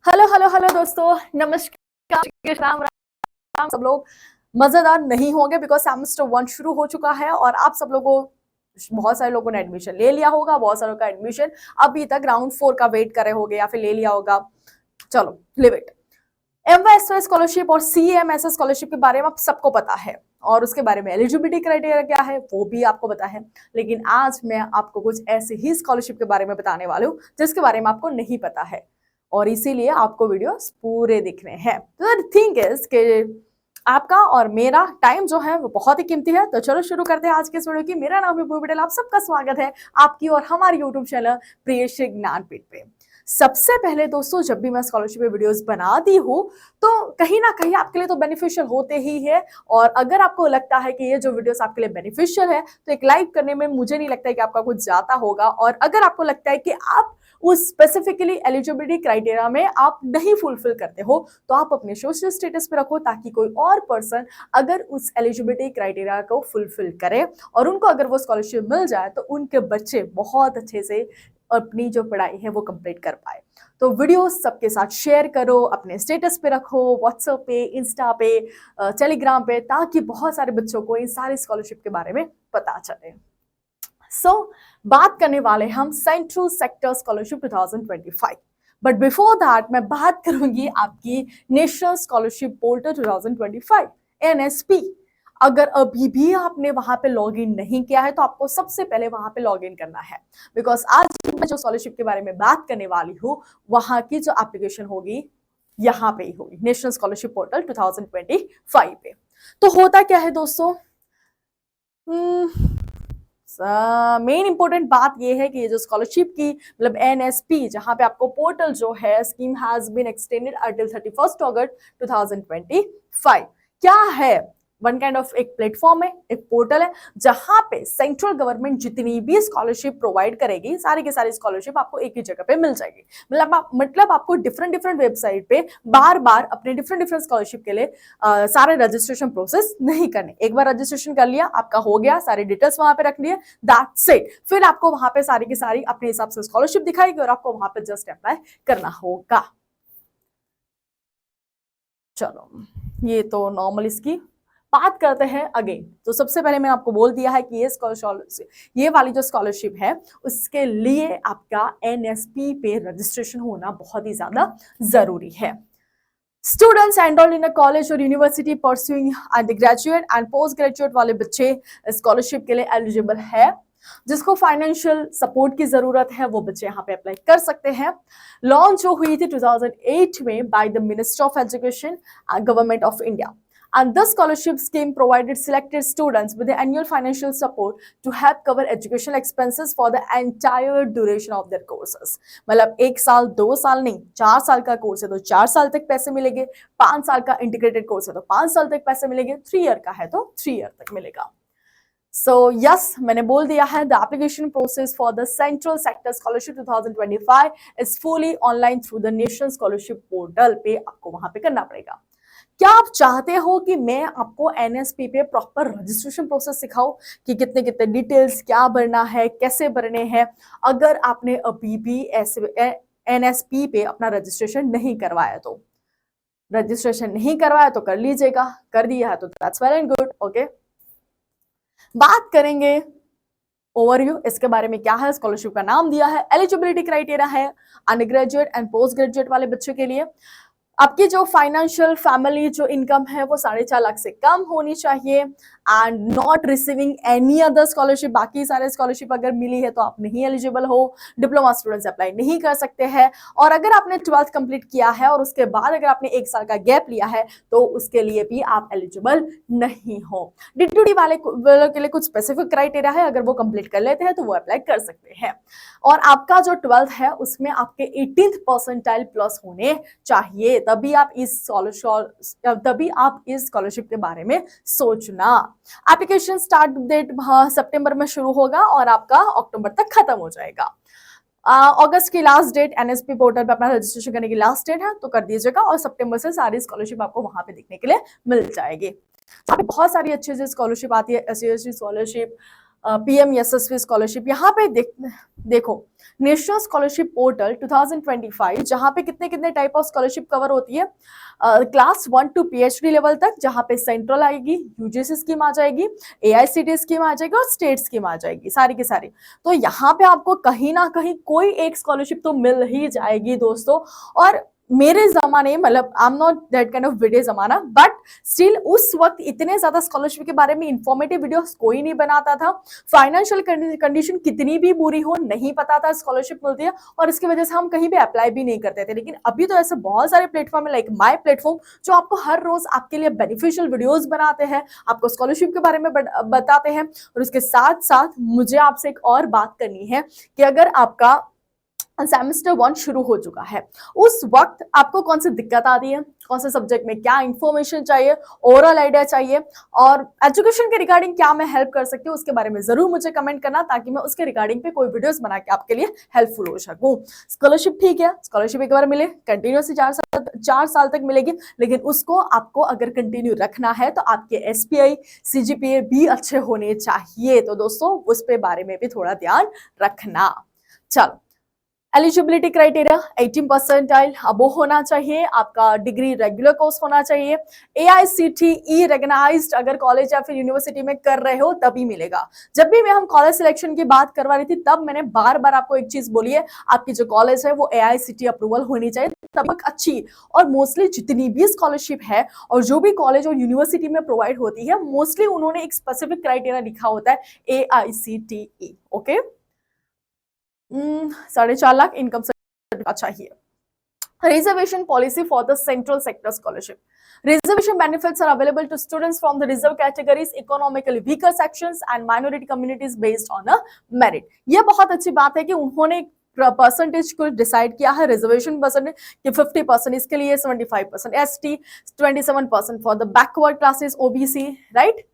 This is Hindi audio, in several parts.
हेलो हेलो हेलो दोस्तों, नमस्कार। राम राम। सब लोग मजेदार नहीं होंगे बिकॉज सेमेस्टर 1 शुरू हो चुका है और आप सब लोगों बहुत सारे लोगों ने एडमिशन ले लिया होगा, बहुत सारों का एडमिशन अभी तक राउंड 4 का वेट कर रहे होगे या फिर ले लिया होगा। चलो लिव इट। एमवाईएसवाई स्कॉलरशिप और सीएमएसएस स्कॉलरशिप के बारे में आप सबको पता है और उसके बारे में एलिजिबिलिटी क्राइटेरिया क्या है वो भी आपको पता है। लेकिन आज मैं आपको कुछ ऐसे ही स्कॉलरशिप के बारे में बताने वाली हूँ जिसके बारे में आपको नहीं पता है और इसीलिए आपको वीडियोस पूरे दिखने हैं। तो थिंग इज कि आपका और मेरा टाइम जो है वो बहुत ही कीमती है। तो चलो शुरू करते हैं आज के इस वीडियो की। मेरा नाम है भूमि पटेल, आप सबका स्वागत है आपकी और हमारे यूट्यूब चैनल प्रियश्री ज्ञानपीठ पे। सबसे पहले दोस्तों, जब भी मैं स्कॉलरशिप पे वीडियोस बनाती हूँ तो कहीं ना कहीं आपके लिए तो बेनिफिशियल होते ही है। और अगर आपको लगता है कि ये जो वीडियोस आपके लिए बेनिफिशियल है तो एक लाइक करने में मुझे नहीं लगता है कि आपका कुछ जाता होगा। और अगर आपको लगता है कि आप उस स्पेसिफिकली एलिजिबिलिटी क्राइटेरिया में आप नहीं फुलफिल करते हो तो आप अपने सोशल स्टेटस पे रखो, ताकि कोई और पर्सन अगर उस एलिजिबिलिटी क्राइटेरिया को फुलफिल करे और उनको अगर वो स्कॉलरशिप मिल जाए तो उनके बच्चे बहुत अच्छे से अपनी जो पढ़ाई है वो कंप्लीट कर पाए। तो वीडियो सबके साथ शेयर करो, अपने स्टेटस पे रखो, व्हाट्सएप पे, इंस्टा पे, टेलीग्राम पे, ताकि बहुत सारे बच्चों को इन सारी स्कॉलरशिप के बारे में पता चले। बात करने वाले हम central sector scholarship 2025। But before that मैं बात करूंगी आपकी नेशनल स्कॉलरशिप पोर्टल 2025 एनएसपी। अगर अभी भी आपने वहां पे लॉग इन नहीं किया है तो आपको सबसे पहले वहां पे लॉग इन करना है, बिकॉज आज मैं जो स्कॉलरशिप के बारे में बात करने वाली हूँ वहां की जो एप्लीकेशन होगी यहाँ पे ही होगी, नेशनल स्कॉलरशिप पोर्टल 2025 पे। तो होता क्या है दोस्तों, मेन इंपॉर्टेंट बात ये है कि ये जो स्कॉलरशिप की मतलब एनएसपी, जहां पे आपको पोर्टल जो है scheme has been extended until 31 August 2025। क्या है? वन काइंड ऑफ एक प्लेटफॉर्म है, एक पोर्टल है जहां पे सेंट्रल गवर्नमेंट जितनी भी स्कॉलरशिप प्रोवाइड करेगी सारी की सारी स्कॉलरशिप आपको एक ही जगह पे मिल जाएगी। मतलब आपको डिफरेंट डिफरेंट वेबसाइट पे बार बार अपने डिफरेंट डिफरेंट स्कॉलरशिप के लिए सारे रजिस्ट्रेशन प्रोसेस नहीं करने। एक बार रजिस्ट्रेशन कर लिया, आपका हो गया, सारी डिटेल्स वहां पे रख लिए, दैट्स इट। फिर आपको वहां पे सारी की सारी अपने हिसाब से स्कॉलरशिप दिखाएगी और आपको वहां पे जस्ट अप्लाई करना होगा। चलो ये तो नॉर्मल इसकी बात करते हैं अगेन। तो सबसे पहले मैंने आपको बोल दिया है कि ये स्कॉलरशिप, ये वाली जो स्कॉलरशिप है उसके लिए आपका एनएसपी पे रजिस्ट्रेशन होना बहुत ही ज्यादा जरूरी है। Students enrolled in a college और university pursuing undergraduate and post graduate वाले बच्चे स्कॉलरशिप के लिए एलिजिबल है। जिसको फाइनेंशियल सपोर्ट की जरूरत है वो बच्चे यहाँ पे अप्लाई कर सकते हैं। लॉन्च जो हुई थी 2008 में by the minister of education government of India, and this scholarship scheme provided selected students with the annual financial support to help cover educational expenses for the entire duration of their courses। मतलब 1 साल 2 साल नहीं, 4 साल का कोर्स है तो 4 साल तक पैसे मिलेंगे, 5 साल का इंटीग्रेटेड कोर्स है तो 5 साल तक पैसे मिलेंगे, 3 ईयर का है तो 3 ईयर तक मिलेगा। So yes, मैंने बोल दिया है, the application process for the Central Sector Scholarship 2025 is fully online through the National Scholarship Portal पे आपको वहां पे करना पड़ेगा। क्या आप चाहते हो कि मैं आपको एनएसपी पे प्रॉपर रजिस्ट्रेशन प्रोसेस सिखाऊं कि कितने कितने डिटेल्स क्या भरना है, कैसे भरने हैं? अगर आपने अभी भी एनएसपी पे अपना रजिस्ट्रेशन नहीं करवाया तो रजिस्ट्रेशन नहीं करवाया तो कर लीजिएगा, कर दिया है तो that's well and good. Okay, बात करेंगे ओवरव्यू इसके बारे में। क्या है? स्कॉलरशिप का नाम दिया है, एलिजिबिलिटी क्राइटेरिया है under graduate and post graduate वाले बच्चों के लिए। आपकी जो फाइनेंशियल फैमिली जो इनकम है वो 4.5 लाख से कम होनी चाहिए and not receiving any other scholarship. बाकी सारे स्कॉलरशिप अगर मिली है तो आप नहीं एलिजिबल हो, डिप्लोमा स्टूडेंट्स अप्लाई नहीं कर सकते हैं। और अगर आपने 12th कंप्लीट किया है और उसके बाद अगर आपने 1 साल का गैप लिया है तो उसके लिए भी आप एलिजिबल नहीं हो। D2D वाले के लिए कुछ स्पेसिफिक क्राइटेरिया है, अगर वो कंप्लीट कर लेते हैं तो वो अप्लाई कर सकते हैं। और आपका जो 12th है उसमें आपके 18th परसेंटाइल प्लस होने चाहिए, तभी आप इस स्कॉलरशिप के बारे में सोचना। एप्लीकेशन स्टार्ट डेट सितंबर में शुरू होगा और आपका अक्टूबर तक खत्म हो जाएगा। अगस्त की लास्ट डेट एनएसपी पोर्टल पे अपना रजिस्ट्रेशन करने की लास्ट डेट है, तो कर दीजिएगा और सितंबर से सारी स्कॉलरशिप आपको वहां पे देखने के लिए मिल जाएगी। बहुत सारी अच्छी स्कॉलरशिप आती है, एससी स्कॉलरशिप, पीएम यशस्वी स्कॉलरशिप। यहाँ पे देखो नेशनल स्कॉलरशिप पोर्टल 2025, जहाँ पे कितने कितने टाइप ऑफ स्कॉलरशिप कवर होती है, क्लास 1 टू पीएचडी लेवल तक, जहाँ पे सेंट्रल आएगी, यूजीसी स्कीम आ जाएगी, एआईसीटी स्कीम आ जाएगी और स्टेट स्कीम आ जाएगी, सारी की सारी। तो यहाँ पे आपको कहीं ना कहीं कोई एक स्कॉलरशिप तो मिल ही जाएगी दोस्तों। और मेरे जमाने, मतलब I am not that kind of video जमाना, बट स्टिल उस वक्त इतने ज्यादा स्कॉलरशिप के बारे में इंफॉर्मेटिव वीडियोस कोई नहीं बनाता था। फाइनेंशियल कंडीशन कितनी भी बुरी हो, नहीं पता था स्कॉलरशिप मिलती है, और इसकी वजह से हम कहीं भी अप्लाई भी नहीं करते थे। लेकिन अभी तो ऐसे बहुत सारे प्लेटफॉर्म है, लाइक माई प्लेटफॉर्म, जो आपको हर रोज आपके लिए बेनिफिशियल वीडियोज बनाते हैं, आपको स्कॉलरशिप के बारे में बताते हैं। और उसके साथ साथ मुझे आपसे एक और बात करनी है कि अगर आपका सेमेस्टर 1 शुरू हो चुका है, उस वक्त आपको कौन सी दिक्कत आ रही है, कौन से सब्जेक्ट में क्या इंफॉर्मेशन चाहिए, ओवरऑल आइडिया चाहिए, और एजुकेशन के रिगार्डिंग क्या मैं हेल्प कर सकती हूँ, उसके बारे में जरूर मुझे कमेंट करना, ताकि मैं उसके रिगार्डिंग पे कोई वीडियोस बना के आपके लिए हेल्पफुल हो सकूं। स्कॉलरशिप ठीक है, स्कॉलरशिप एक बार मिले, कंटिन्यूसली 4 साल तक मिलेगी, लेकिन उसको आपको अगर कंटिन्यू रखना है तो आपके एसपीआई सीजीपीए भी अच्छे होने चाहिए। तो दोस्तों उस पे बारे में भी थोड़ा ध्यान रखना। चलो, एलिजिबिलिटी क्राइटेरिया 18 परसेंटाइल अबो होना चाहिए, आपका डिग्री रेगुलर कोर्स होना चाहिए, एआईसीटीई रेकग्नाइज्ड अगर कॉलेज या फिर यूनिवर्सिटी में कर रहे हो तभी मिलेगा। जब भी मैं हम कॉलेज सिलेक्शन की बात करवा रही थी, तब मैंने बार बार आपको एक चीज बोली है, आपकी जो कॉलेज है वो एआईसीटीई अप्रूवल होनी चाहिए, तब तक अच्छी। और मोस्टली जितनी भी स्कॉलरशिप है और जो भी कॉलेज और यूनिवर्सिटी में प्रोवाइड होती है, मोस्टली उन्होंने एक स्पेसिफिक क्राइटेरिया लिखा होता है, AICTE. Okay, 4.5 lakh income certificate चाहिए। Reservation policy for the central sector scholarship. Reservation benefits are available to students from the reserved categories, economically weaker sections and minority communities based on a merit. ये बहुत अच्छी बात है कि उन्होंने परसेंटेज को डिसाइड किया है, रिजर्वेशन परसेंटेज कि 50%, इसके लिए 75%, ST 27% for the backward classes, OBC, right.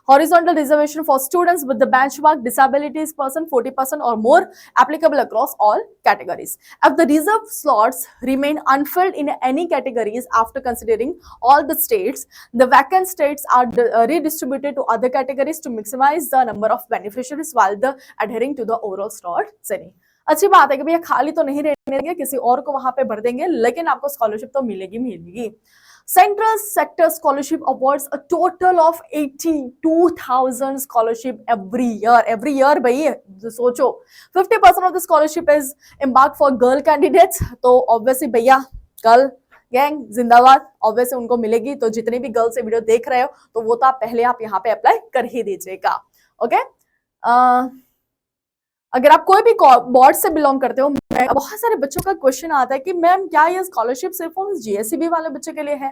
Horizontal reservation for students with the benchmark disabilities person 40% or more, applicable across all categories. If the reserved slots remain unfilled in any categories after considering all the states, the vacant states are redistributed to other categories to maximize the number of beneficiaries while the adhering to the overall slot setting. अच्छी बात है कि भैया खाली तो नहीं रहने देंगे, किसी और को वहां पे भर देंगे, लेकिन आपको स्कॉलरशिप तो मिलेगी मिलेगी। Central sector scholarship awards a total of 82,000 scholarship every year. Every year भाई सोचो, 50% of the scholarship is embarked for girl candidates, तो obviously भैया गर्ल गैंग जिंदाबाद, ऑब्वियसली उनको मिलेगी। तो जितने भी गर्ल से वीडियो देख रहे हो, तो वो तो आप पहले आप यहाँ पे अप्लाई कर ही दीजिएगा। ओके, अगर आप कोई भी बोर्ड से बिलोंग करते हो, बहुत सारे बच्चों का क्वेश्चन आता है कि मैम क्या ये स्कॉलरशिप सिर्फ जीएससीबी वाले बच्चे के लिए है?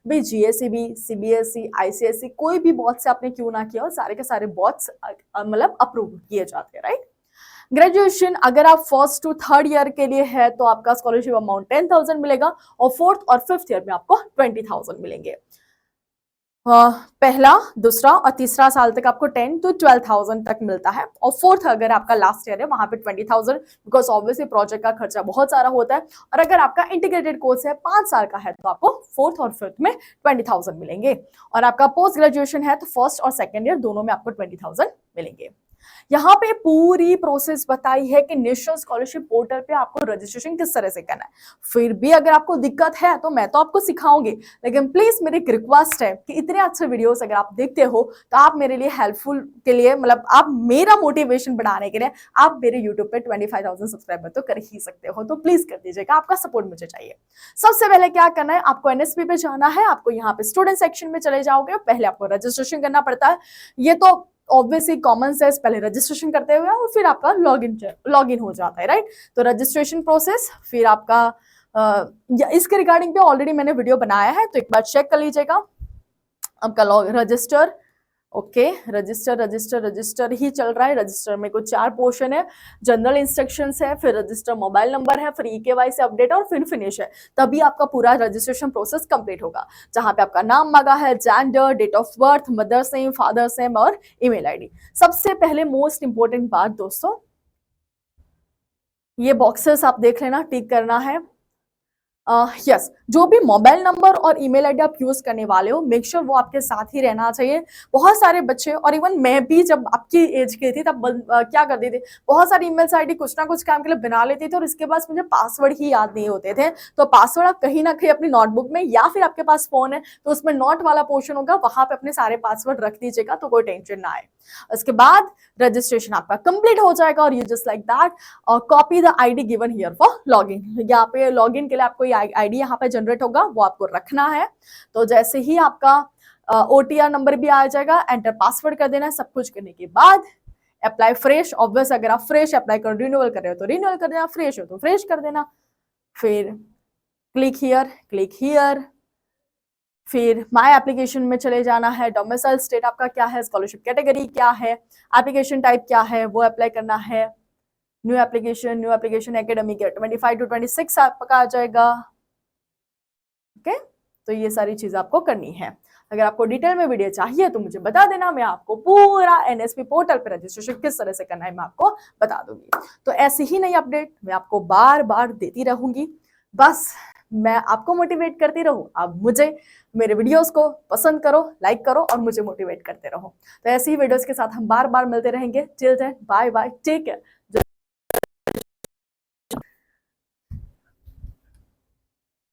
भाई जीएससीबी, सीबीएसई, आईसीएसई, कोई भी बोर्ड से आपने क्यों ना किया हो, सारे के सारे बोर्ड्स मतलब अप्रूव किए जाते हैं, राइट। ग्रेजुएशन अगर आप 1st to 3rd ईयर के लिए है तो आपका स्कॉलरशिप अमाउंट 10,000 मिलेगा, और 4th और 5th ईयर में आपको 20,000 मिलेंगे। पहला, दूसरा और तीसरा साल तक आपको 10 to 12,000 तक मिलता है, और 4th अगर आपका लास्ट ईयर है वहां पे 20,000, बिकॉज ऑब्वियसली प्रोजेक्ट का खर्चा बहुत सारा होता है। और अगर आपका इंटीग्रेटेड कोर्स है 5 साल का है तो आपको 4th और 5th में 20,000 मिलेंगे, और आपका पोस्ट ग्रेजुएशन है तो 1st और 2nd ईयर दोनों में आपको 20,000 मिलेंगे। यहाँ पे पूरी प्रोसेस बताई है कि नेशनल स्कॉलरशिप पोर्टल पे आपको रजिस्ट्रेशन किस तरह से करना है। फिर भी अगर आपको दिक्कत है तो मैं तो आपको सिखाऊंगी, लेकिन प्लीज मेरी एक रिक्वेस्ट है कि इतने अच्छे वीडियोस अगर आप देखते हो तो आप मेरे लिए हेल्पफुल के लिए, मतलब आप मेरा मोटिवेशन बढ़ाने के लिए आप मेरे यूट्यूब पे 25,000 सब्सक्राइबर तो कर ही सकते हो, तो प्लीज कर दीजिएगा, आपका सपोर्ट मुझे चाहिए। सबसे पहले क्या करना है, आपको एनएसपी पे जाना है, आपको यहाँ पे स्टूडेंट सेक्शन में चले जाओगे, पहले आपको रजिस्ट्रेशन करना पड़ता है। ये तो ऑब्वियसली कॉमन सेंस, पहले रजिस्ट्रेशन करते हुए और फिर आपका लॉगिन हो जाता है, राइट। तो रजिस्ट्रेशन प्रोसेस, फिर आपका इसके रिगार्डिंग पे ऑलरेडी मैंने वीडियो बनाया है, तो एक बार चेक कर लीजिएगा। आपका रजिस्टर, ओके, रजिस्टर ही चल रहा है। रजिस्टर में कुछ 4 पोर्शन है, जनरल इंस्ट्रक्शंस है, फिर रजिस्टर मोबाइल नंबर है, फिर ईकेवाईसी अपडेट और फिर फिनिश है। तभी आपका पूरा रजिस्ट्रेशन प्रोसेस कंप्लीट होगा, जहां पे आपका नाम मांगा है, gender, date of birth, mother's name, father's name और ईमेल आईडी। सबसे पहले मोस्ट इंपोर्टेंट बात दोस्तों, ये बॉक्सेस आप देख लेना, टिक करना है। यस, जो भी मोबाइल नंबर और ईमेल आईडी आप यूज करने वाले हो, मेक श्योर वो आपके साथ ही रहना चाहिए। बहुत सारे बच्चे, और इवन मैं भी जब आपकी एज की थी तब क्या करती थी, बहुत सारी ईमेल्स आईडी कुछ ना कुछ काम के लिए बना लेती थी और इसके बाद मुझे पासवर्ड ही याद नहीं होते थे। तो पासवर्ड आप कहीं ना कहीं अपनी नोटबुक में, या फिर आपके पास फोन है तो उसमें नोट वाला पोर्शन होगा, वहां पे अपने सारे पासवर्ड रख दीजिएगा, तो कोई टेंशन ना आए। उसके बाद रजिस्ट्रेशन आपका कंप्लीट हो जाएगा और you just like that copy the ID given here for login. यहाँ पे लॉगिन के लिए आपको आईडी यहाँ पे जनरेट होगा, वो आपको रखना है। तो जैसे ही आपका OTR नंबर भी आ जाएगा, एंटर पासवर्ड कर देना है। सब कुछ करने के बाद अप्लाई फ्रेश, ऑब्वियस अगर आप फ्रेश अप्लाई कर रिन्यूअल कर रहे हो तो रिन्यूअल कर देना, फ्रेश हो तो फ्रेश कर देना। फिर क्लिक हियर, फिर माय एप्लीकेशन में चले जाना है। डोमिसाइल स्टेट आपका क्या है, स्कॉलरशिप कैटेगरी क्या है, एप्लीकेशन टाइप क्या है, वो अप्लाई करना है। New application academic year 25 to 26 आपका आ जाएगा। ओके, तो ये सारी चीज आपको करनी है। अगर आपको डिटेल में वीडियो चाहिए तो मुझे बता देना, मैं आपको पूरा NSP पोर्टल पे रजिस्ट्रेशन किस तरह से करना है मैं आपको बता दूंगी। तो ऐसी ही नई अपडेट मैं आपको बार बार देती रहूंगी, बस मैं आपको मोटिवेट करती रहूं, आप मुझे मेरे वीडियोस को पसंद करो, लाइक करो और मुझे मोटिवेट करते रहो। तो ऐसी ही वीडियोस के साथ हम बार बार मिलते रहेंगे। Till then bye bye, take care.